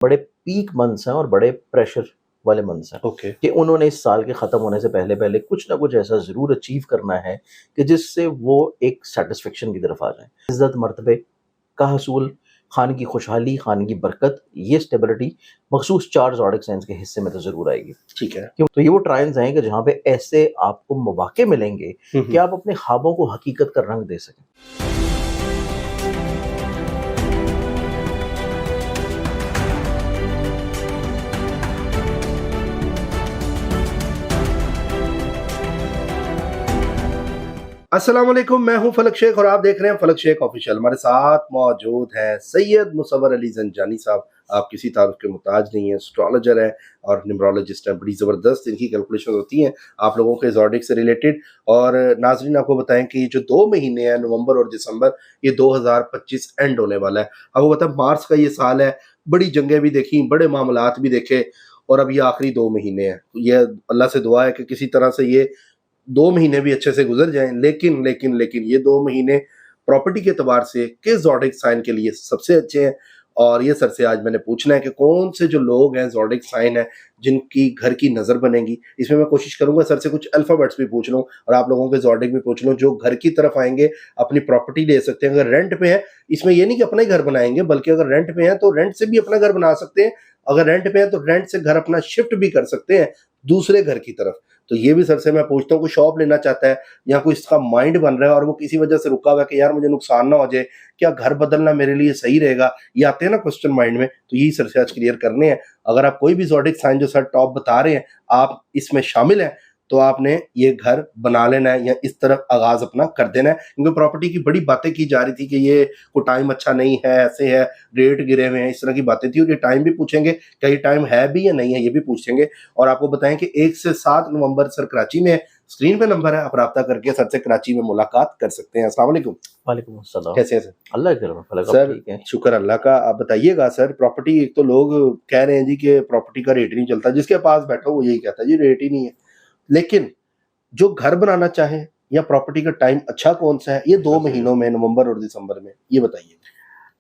बड़े peak months हैं और बड़े प्रेशर वाले मंथ्स हैं ओके कि उन्होंने इस साल के ख़त्म होने से पहले पहले कुछ ना कुछ ऐसा ज़रूर अचीव करना है कि जिससे वो एक सेटिस्फेक्शन की तरफ आ जाएं। इज़्ज़त मर्तबे का हसूल, खान की खुशहाली, खान की बरकत, ये स्टेबिलिटी मखसूस 4 ज़ोडिक साइंस के हिस्से में तो ज़रूर आएगी। ठीक है। क्यों? तो ये वो ट्रायल्स हैं कि जहाँ पे ऐसे आपको मौके मिलेंगे कि आप अपने ख्वाबों को हकीकत का रंग दे सकें। अस्सलाम वालेकुम, मैं हूं फलक शेख और आप देख रहे हैं फलक शेख ऑफिशियल। हमारे साथ मौजूद हैं सैयद मुसव्वर अली ज़ंजानी साहब। आप किसी तारुफ के मुताज नहीं हैं, एस्ट्रोलॉजर हैं और न्यूमरोलॉजिस्ट हैं। बड़ी ज़बरदस्त इनकी कैलकुलेशन होती हैं आप लोगों के ज़ोडिक से रिलेटेड। और नाज़रीन आपको बताएं कि ये जो 2 महीने हैं नवंबर और दिसंबर, ये 2025 एंड होने वाला है। आपको बताएं मार्च का ये साल है, बड़ी जंगें भी देखी, बड़े मामलात भी देखे और अब ये आखिरी 2 महीने हैं। ये अल्लाह से दुआ है कि किसी तरह से ये 2 महीने भी अच्छे से गुजर जाएं। लेकिन ये 2 महीने प्रॉपर्टी के एतबार से किस ज़ोडिक साइन के लिए सबसे अच्छे हैं। और ये सर से आज मैंने पूछना है कि कौन से जो लोग हैं ज़ोडिक साइन हैं जिनकी घर की नज़र बनेगी। इसमें मैं कोशिश करूंगा सर से कुछ अल्फ़ाबेट्स भी पूछ लूँ और आप लोगों के ज़ोडिक भी पूछ लूँ। जो घर की तरफ आएंगे अपनी प्रॉपर्टी ले सकते हैं। अगर रेंट पे है, इसमें ये नहीं कि अपना ही घर बनाएंगे, बल्कि अगर रेंट पे है तो रेंट से भी अपना घर बना सकते हैं। अगर रेंट पे है तो रेंट से घर अपना शिफ्ट भी कर सकते हैं दूसरे घर की तरफ। तो ये भी सर से मैं पूछता हूँ, कोई शॉप लेना चाहता है या कोई इसका माइंड बन रहा है और वो किसी वजह से रुका हुआ है कि यार मुझे नुकसान ना हो जाए, क्या घर बदलना मेरे लिए सही रहेगा, ये आते हैं ना क्वेश्चन माइंड में, तो यही सर से आज क्लियर करने हैं। अगर आप कोई भी ज़ोडिक साइन जो सर टॉप बता रहे हैं आप इसमें शामिल हैं तो आपने ये घर बना लेना है या इस तरफ आगाज अपना कर देना है। क्योंकि प्रॉपर्टी की बड़ी बातें की जा रही थी कि ये कोई टाइम अच्छा नहीं है, ऐसे है, रेट गिरे हुए हैं, इस तरह की बातें थी। और ये टाइम भी पूछेंगे कि ये टाइम है भी या नहीं है, ये भी पूछेंगे। और आपको बताएं कि 1 से 7 नवंबर सर कराची में, स्क्रीन पे नंबर है, आप राब्ता करके सर से कराची में मुलाकात कर सकते हैं। अस्सलाम वालेकुम। वालेकुम अस्सलाम। कैसे हैं सर? अल्लाह के करम फलक, आप सर ठीक हैं? शुक्र अल्लाह का। आप बताइएगा सर, प्रॉपर्टी एक तो लोग कह रहे हैं जी कि प्रॉपर्टी का रेट नहीं चलता, जिसके पास बैठा वो यही कहता है जी रेट ही नहीं है। लेकिन जो घर बनाना चाहे या प्रॉपर्टी का टाइम अच्छा कौन सा है ये 2 महीनों में, नवंबर और दिसंबर में, ये बताइए।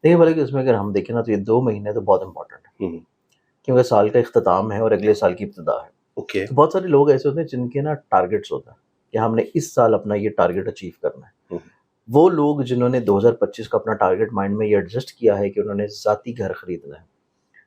देखिए फलक, इसमें अगर हम देखें ना तो ये 2 महीने तो बहुत इंपॉर्टेंट है क्योंकि साल का इख्तिताम है और अगले साल की इब्तिदा है। ओके तो बहुत सारे लोग ऐसे होते हैं जिनके ना टारगेट्स होते हैं कि हमने इस साल अपना ये टारगेट अचीव करना है। वो लोग जिन्होंने 2025 का अपना टारगेट माइंड में ये एडजस्ट किया है कि उन्होंने ज़ाती घर खरीदना है,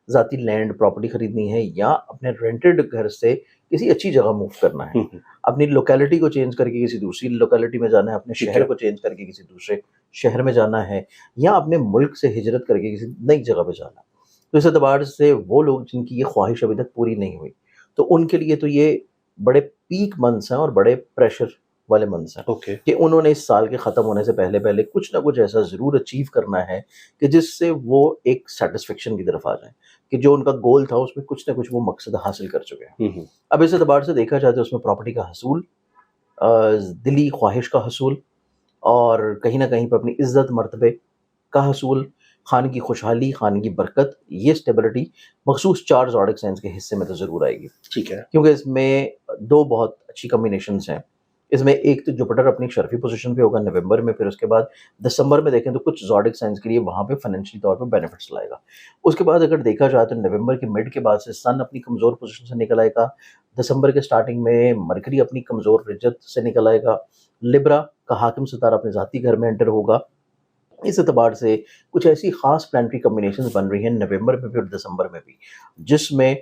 ज़ाती लैंड प्रॉपर्टी खरीदनी है या अपने रेंटेड घर से किसी अच्छी जगह मूव करना है, अपनी लोकेलिटी को चेंज करके किसी दूसरी लोकेलिटी में जाना है, अपने ठीक शहर है। को चेंज करके किसी दूसरे शहर में जाना है या अपने मुल्क से हिजरत करके किसी नई जगह पे जाना है। तो इस एतबार से वो लोग जिनकी ये ख्वाहिश अभी तक पूरी नहीं हुई, तो उनके लिए तो ये बड़े पीक मंथ्स हैं और बड़े प्रेशर वाले मंथ्स हैं ओके कि उन्होंने इस साल के ख़त्म होने से पहले पहले कुछ ना कुछ ऐसा ज़रूर अचीव करना है कि जिससे वो एक सेटिस्फेक्शन की तरफ आ जाएं कि जो उनका गोल था उसमें कुछ ना कुछ वो मकसद हासिल कर चुके हैं। अब इस एतबार से देखा जाए तो उसमें प्रॉपर्टी का हसूल, दिली ख्वाहिश का हसूल और कहीं ना कहीं पर अपनी इज़्ज़त मर्तबे का हसूल, खान की खुशहाली, खान की बरकत, ये स्टेबिलिटी मखसूस 4 ज़ोडिक साइंस के हिस्से में तो ज़रूर आएगी। ठीक है। क्योंकि इसमें 2 बहुत अच्छी कॉम्बिनेशंस हैं। इसमें एक तो जुपिटर अपनी शर्फ़ी पोज़ीशन पे होगा नवंबर में, फिर उसके बाद दिसंबर में देखें तो कुछ ज़ोडिक साइंस के लिए वहाँ पे फ़ाइनेंशियल तौर पे बेनिफिट्स लाएगा। उसके बाद अगर देखा जाए तो नवंबर के मिड के बाद से सन अपनी कमज़ोर पोज़ीशन से निकल आएगा। दिसंबर के स्टार्टिंग में मरकरी अपनी कमज़ोर रिजत से निकल आएगा। लिब्रा का हाकिम सितारा अपने ज़ाती घर में एंटर होगा। इस एतबार से कुछ ऐसी ख़ास प्लानेटरी कॉम्बिनेशंस बन रही हैं नवंबर में भी और दिसंबर में भी, जिसमें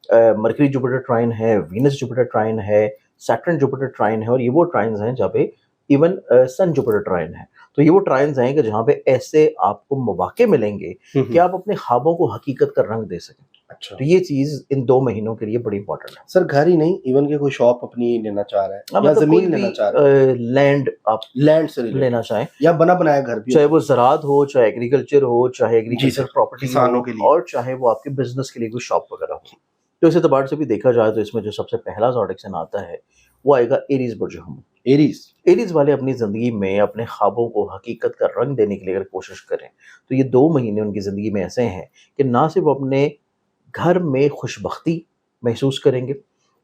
मरकरी जुपिटर ट्राइन है, वीनस जुपिटर ट्राइन है, सैटर्न जुपिटर ट्राइन है और ये वो ट्राइन्स हैं जहाँ पे इवन सन जुपिटर ट्राइन है। तो ये वो ट्राइन्स हैं कि जहाँ पे ऐसे आपको मौके मिलेंगे कि आप अपने ख्वाबों को हकीकत का रंग दे सकें। अच्छा तो ये चीज़ इन 2 महीनों के लिए बड़ी इंपॉर्टेंट है। सर, घर ही नहीं, इवन के कोई शॉप अपनी लेना चाह रहा है या मतलब जमीन कोई लेना भी चाह रहा है, लैंड आप लैंड से related, लेना चाहें, या बना बनाया घर भी चाहे हो वो ज़राअत हो, चाहे एग्रीकल्चर हो, चाहे जी एग्रीकल्चर सर, प्रॉपर्टी किसानों हो के लिए। और चाहे वो आपके बिजनेस के लिए कोई शॉप वगैरह हो। तो इस एतबार से भी देखा जाए तो इसमें जो सबसे पहला ज़ोडिक साइन आता है वो आएगा एरीज़ बुर्ज हम। एरीज। एरीज़ वाले अपनी ज़िंदगी में अपने ख्वाबों को हकीकत का रंग देने के लिए अगर कोशिश करें तो ये 2 महीने उनकी ज़िंदगी में ऐसे हैं कि ना सिर्फ अपने घर में खुशबख्ती महसूस करेंगे,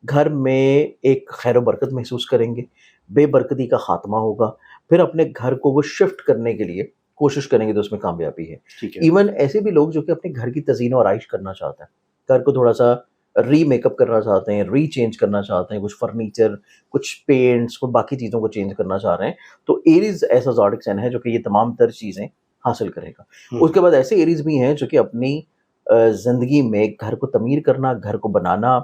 घर में एक खैर व बरकत महसूस करेंगे, बेबरकती का ख़ात्मा होगा, फिर अपने घर को वो शिफ्ट करने के लिए کوشش کریں گے تو اس میں کامیابی ہے. ٹھیک ہے. ایون ایسے بھی لوگ جو کہ اپنے گھر کی تزئین و آرائش کرنا چاہتے ہیں, گھر کو تھوڑا سا ری میک اپ کرنا چاہتے ہیں, ری چینج کرنا چاہتے ہیں, کچھ فرنیچر, کچھ پینٹس, کچھ باقی چیزوں کو چینج کرنا چاہ رہے ہیں, تو ایریز ایسا زوڈک سائن ہے جو کہ یہ تمام تر چیزیں حاصل کرے گا. اس کے بعد ایسے ایریز بھی ہیں جو کہ اپنی زندگی میں گھر کو تعمیر کرنا, گھر کو بنانا,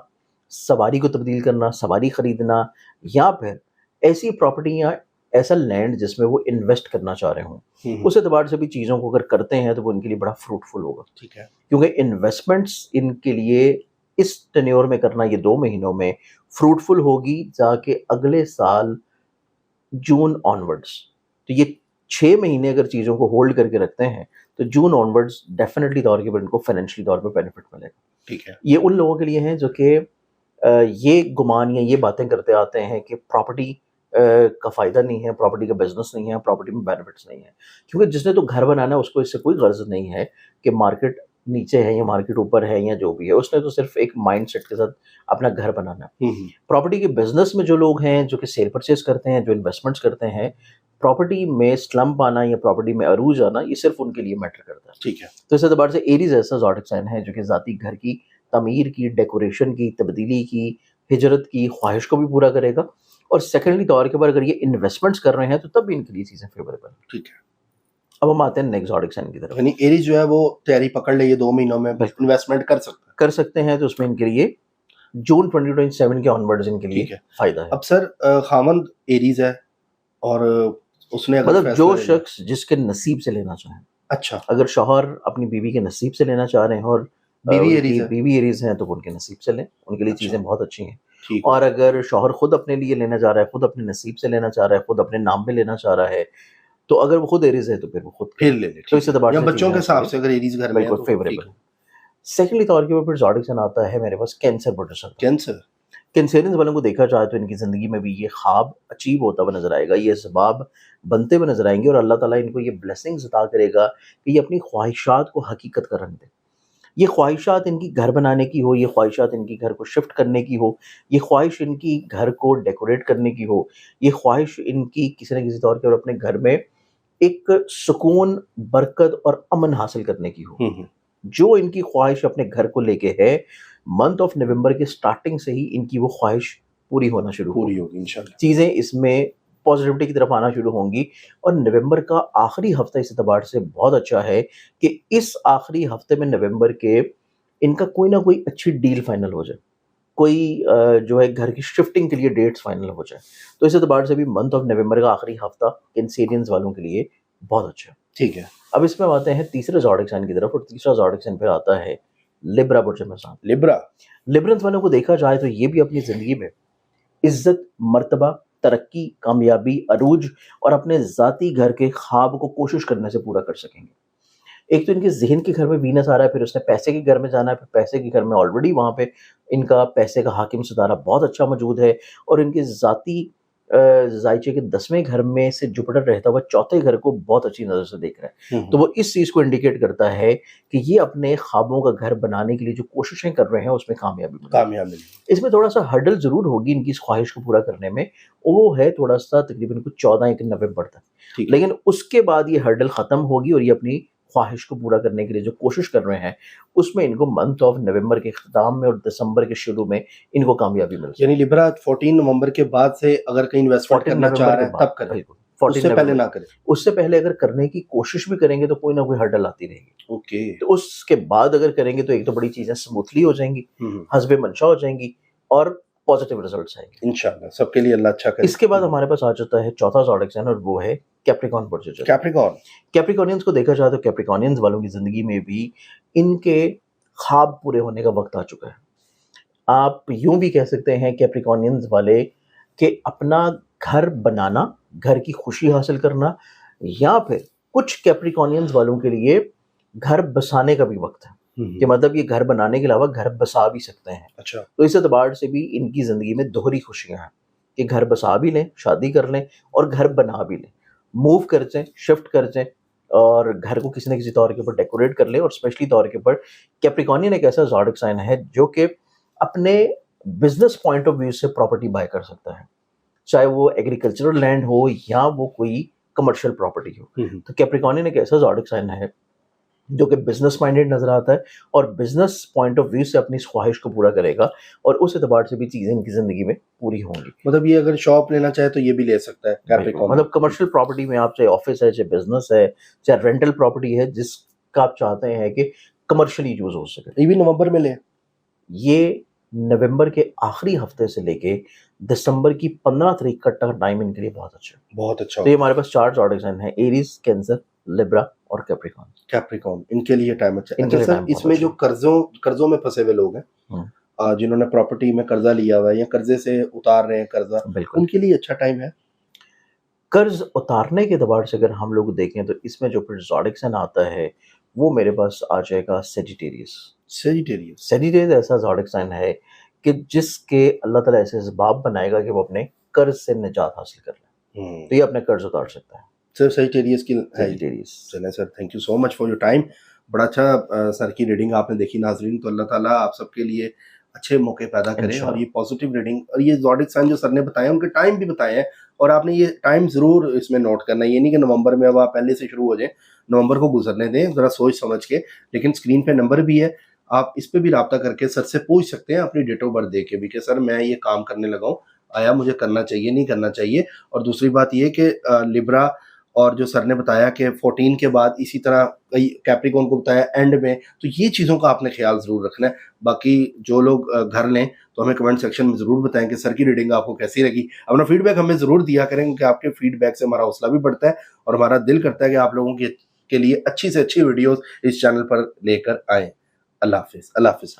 سواری کو تبدیل کرنا, سواری خریدنا, یا پھر ایسی پراپرٹی یا ایسا لینڈ جس میں وہ انویسٹ کرنا چاہ رہے ہوں, اس اعتبار سے بھی چیزوں کو اگر کرتے ہیں تو وہ ان کے لیے بڑا فروٹفل ہوگا. ٹھیک ہے. کیونکہ انویسٹمنٹس ان کے لیے اس ٹینیور میں کرنا, یہ 2 مہینوں میں فروٹفل ہوگی, جا کے اگلے سال جون آنورڈس. تو یہ 6 مہینے اگر چیزوں کو ہولڈ کر کے رکھتے ہیں تو جون آنورڈس ڈیفینیٹلی طور کے پر ان کو فائنینشلی طور پہ بینیفٹ ملے گا. ٹھیک ہے. یہ ان لوگوں کے لیے ہیں جو کہ یہ گمان یا یہ باتیں کرتے آتے ہیں کہ پراپرٹی کا فائدہ نہیں ہے, پراپرٹی کا بزنس نہیں ہے, پراپرٹی میں بینیفٹس نہیں ہیں. کیونکہ جس نے تو گھر بنانا ہے اس کو اس سے کوئی غرض نہیں ہے کہ مارکیٹ نیچے ہے یا مارکیٹ اوپر ہے یا جو بھی ہے, اس نے تو صرف ایک مائنڈ سیٹ کے ساتھ اپنا گھر بنانا ہے. پراپرٹی کے بزنس میں جو لوگ ہیں جو کہ سیل پرچیز کرتے ہیں, جو انویسٹمنٹس کرتے ہیں, پراپرٹی میں سلمپ آنا یا پراپرٹی میں عروج آنا یہ صرف ان کے لیے میٹر کرتا ہے. ٹھیک ہے. تو اس اعتبار سے ایریز ایسا زوڈک سائن ہے جو کہ ذاتی گھر کی تعمیر کی, ڈیکوریشن کی, تبدیلی کی, ہجرت کی خواہش کو بھی پورا کرے گا, اور سیکنڈلی طور کے پر اگر یہ انویسٹمنٹس کر رہے ہیں تو تب بھی ان کے لیے چیزیں فیوریبل. ٹھیک ہے. اب ہم آتے ہیں نیکسٹ زوڈک سائن کی طرف. یعنی ایریز جو ہے وہ تیاری پکڑ لے, یہ 2 مہینوں میں انویسٹمنٹ کر سکتے ہیں, تو اس میں ان کے لیے جون 2027 کے آنورڈز ان کے لیے فائدہ ہے. اب سر خاوند ایریز ہے اور اس نے مطلب جو شخص جس کے نصیب سے لینا چاہیں. اچھا. اگر شوہر اپنی بیوی کے نصیب سے لینا چاہ رہے ہیں اور بیوی ایریز ہیں تو ان کے نصیب سے لیں, ان کے لیے چیزیں بہت اچھی ہیں. اور اگر شوہر خود اپنے لیے لینا چاہ رہا ہے, خود اپنے نصیب سے لینا چاہ رہا ہے, خود اپنے نام پہ لینا چاہ رہا ہے, تو اگر وہ خود ایریز ہے تو پھر وہ خود پھر لے لے. تو اس اعتبار سے بچوں کے حساب سے اگر ایریز گھر میں ہے تو فیوریبل. سیکنڈلی طور کے اوپر زوڈک سائن آتا ہے میرے پاس کینسر پروڈکشن. کینسرینز والوں کو دیکھا جائے تو ان کی زندگی میں بھی یہ خواب اچیو ہوتا ہوا نظر آئے گا, یہ اسباب بنتے ہوئے نظر آئیں گے, اور اللہ تعالیٰ ان کو یہ بلیسنگز عطا کرے گا کہ یہ اپنی خواہشات کو حقیقت کا رنگ دیں. یہ خواہشات ان کی گھر بنانے کی ہو, یہ خواہشات ان کی گھر کو شفٹ کرنے کی ہو, یہ خواہش ان کی گھر کو ڈیکوریٹ کرنے کی ہو, یہ خواہش ان کی کسی نہ کسی طور پر اپنے گھر میں ایک سکون, برکت اور امن حاصل کرنے کی ہو. جو ان کی خواہش اپنے گھر کو لے کے ہے, منتھ آف نومبر کے سٹارٹنگ سے ہی ان کی وہ خواہش پوری ہونا شروع ہوگی انشاءاللہ. چیزیں اس میں پازیٹیوٹی کی طرف آنا شروع ہوں گی, اور نومبر کا آخری ہفتہ اس اعتبار سے بہت اچھا ہے کہ اس آخری ہفتے میں نومبر کے ان کا کوئی نہ کوئی اچھی ڈیل فائنل ہو جائے, کوئی جو ہے گھر کی شفٹنگ کے لیے ڈیٹس فائنل ہو جائے. تو اس اعتبار سے بھی منتھ آف نومبر کا آخری ہفتہ کینسیرینز والوں کے لیے بہت اچھا ہے. ٹھیک ہے. اب اس میں آتے ہیں تیسرے زوڈک سائن کی طرف, اور تیسرا زوڈک سائن پھر آتا ہے لبرا برج میزان. لبرنس والوں کو دیکھا جائے تو یہ بھی اپنی زندگی میں عزت, مرتبہ, ترقی, کامیابی, عروج اور اپنے ذاتی گھر کے خواب کو کوشش کرنے سے پورا کر سکیں گے. ایک تو ان کے ذہن کے گھر میں وینس آ رہا ہے, پھر اس نے پیسے کے گھر میں جانا ہے, پھر پیسے کے گھر میں آلریڈی وہاں پہ ان کا پیسے کا حاکم ستارہ بہت اچھا موجود ہے, اور ان کے ذاتی ذائچے کے 10ویں گھر میں سے جوپٹر رہتا ہوا 4تھے گھر کو بہت اچھی نظر سے دیکھ رہا ہے. تو وہ اس چیز کو انڈیکیٹ کرتا ہے کہ یہ اپنے خوابوں کا گھر بنانے کے لیے جو کوششیں کر رہے ہیں اس میں کامیابی ملے. اس میں تھوڑا سا ہرڈل ضرور ہوگی ان کی اس خواہش کو پورا کرنے میں, وہ ہے تھوڑا سا تقریباً کچھ 14 نومبر تک, لیکن اس کے بعد یہ ہرڈل ختم ہوگی اور یہ اپنی خواہش کو پورا کرنے کے لیے جو کوشش کر رہے ہیں اس میں ان کو منتھ آف نومبر کے اختتام میں اور دسمبر کے شروع میں ان کو کامیابی مل جائے. یعنی لبرا 14 نومبر کے بعد سے اگر کہیں انویسٹمنٹ کرنا چاہ رہے ہیں تب کریں, اس سے پہلے نہ کریں. اس سے پہلے اگر کرنے کی کوشش بھی کریں گے تو کوئی نہ کوئی ہرڈل آتی رہے گی. اوکے. تو اس کے بعد اگر کریں گے تو ایک تو بڑی چیزیں سموتھلی ہو جائیں گی, حسب منشا ہو جائیں گی, اور پازیٹیو ریزلٹس آئیں گے انشاءاللہ. سب کے لیے اللہ اچھا کرے. اس کے بعد ہمارے پاس آ جاتا ہے چوتھا زوڈک سائن, اور وہ ہے کیپریکارن برج. کیپریکارنینز کو دیکھا جائے تو کیپریکارنینز والوں کی زندگی میں بھی ان کے خواب پورے ہونے کا وقت آ چکا ہے. آپ یوں بھی کہہ سکتے ہیں کیپریکارنینز والے کہ اپنا گھر بنانا, گھر کی خوشی حاصل کرنا, یا پھر کچھ کیپریکارنینز والوں کے لیے گھر بسانے کا بھی وقت ہے, کہ مطلب یہ گھر بنانے کے علاوہ گھر بسا بھی سکتے ہیں. اچھا. تو اس اعتبار سے بھی ان کی زندگی میں دوہری خوشیاں ہیں کہ گھر بسا بھی لیں, شادی کر لیں, اور گھر بنا بھی لیں, موو کر جائیں, شفٹ کر جائیں, اور گھر کو کسی نہ کسی طور کے اوپر ڈیکوریٹ کر لیں. اور اسپیشلی طور کے اوپر کیپریکارنین ایک ایسا زوڈک سائن ہے جو کہ اپنے بزنس پوائنٹ آف ویو سے پراپرٹی بائی کر سکتا ہے, چاہے وہ ایگریکلچرل لینڈ ہو یا وہ کوئی कमर्शियल प्रॉपर्टी हो। तो कैप्रिकॉर्नियन एक ऐसा ज़ोडिक साइन है जो कि बिजनेस माइंडेड नजर आता है और बिजनेस पॉइंट ऑफ व्यू से अपनी ख्वाहिश को पूरा करेगा और उस एतबार से भी चीजें इनकी जिंदगी में पूरी होंगी। मतलब ये अगर शॉप लेना चाहे तो ये भी ले सकता है कैप्रिकॉर्न। मतलब कमर्शियल प्रॉपर्टी में आप चाहे ऑफिस है, चाहे बिजनेस है, चाहे रेंटल प्रॉपर्टी है, जिसका आप चाहते हैं कि कमर्शियली यूज हो सके, ये भी नवंबर में ले। ये नवंबर के आखिरी हफ्ते से लेके दिसंबर की 15 तारीख का टाइम इनके लिए बहुत अच्छा है। बहुत अच्छा। तो ये हमारे पास 4 ज़ोडिक साइन है, एरीज, कैंसर, लिब्रा और कैप्रिकॉर्न। कैप्रिकॉर्न इनके लिए टाइम अच्छा है। इनके अच्छा लिए सर, time बहुत इसमें जो अच्छा कर्जों में फंसे हुए लोग हैं, जिन्होंने प्रॉपर्टी में कर्जा लिया हुआ है या कर्जे से उतार रहे हैं कर्जा, बिल्कुल उनके लिए अच्छा टाइम है। कर्ज उतारने के दबार से अगर हम लोग देखें तो इसमें जो फिर ज़ोडिक साइन आता है वो मेरे पास आ जाएगा सेजिटेरियस। सेजिटेरियस सेजिटेरियस ऐसा ज़ोडिक साइन है कि जिसके अल्लाह ताला ऐसे असबाब बनाएगा कि वो अपने कर्ज से निजात हासिल कर ले, तो ये अपने कर्ज उतार सकता है। सर सेजिटेरियस की है। सेजिटेरियस। चलें sir, thank you so much for your time. बड़ा अच्छा सर की रीडिंग आपने देखी नाजरीन, तो अल्लाह ताला आप सबके लिए अच्छे मौके पैदा करें और ये पॉजिटिव रीडिंग और ये ज़ोडिक साइन जो सर ने बताए उनके टाइम भी बताए हैं और आपने ये टाइम ज़रूर इसमें नोट करना है। ये नहीं कि नवंबर में अब आप पहले से शुरू हो जाएं, नवंबर को गुजरने दें ज़रा सोच समझ के। लेकिन स्क्रीन पे नंबर भी है, आप इस पे भी रब्ता करके सर से पूछ सकते हैं अपनी डेट ऑफ बर्थ दे के भी कि सर मैं ये काम करने लगा हूँ, आया मुझे करना चाहिए नहीं करना चाहिए। और दूसरी बात ये कि लिब्रा और जो सर ने बताया कि 14 के बाद इसी तरह कई कैप्रिकॉर्न को बताया एंड में, तो ये चीज़ों का आपने ख्याल ज़रूर रखना है। बाकी जो लोग घर लें तो हमें कमेंट सेक्शन में ज़रूर बताएं कि सर की रीडिंग आपको कैसी लगी। अपना फीडबैक हमें ज़रूर दिया करें क्योंकि आपके फीडबैक से हमारा हौसला भी बढ़ता है और हमारा दिल करता है कि आप लोगों के लिए अच्छी से अच्छी वीडियोस इस चैनल पर लेकर आएँ। अल्लाह हाफिज़। अल्लाह हाफिज़।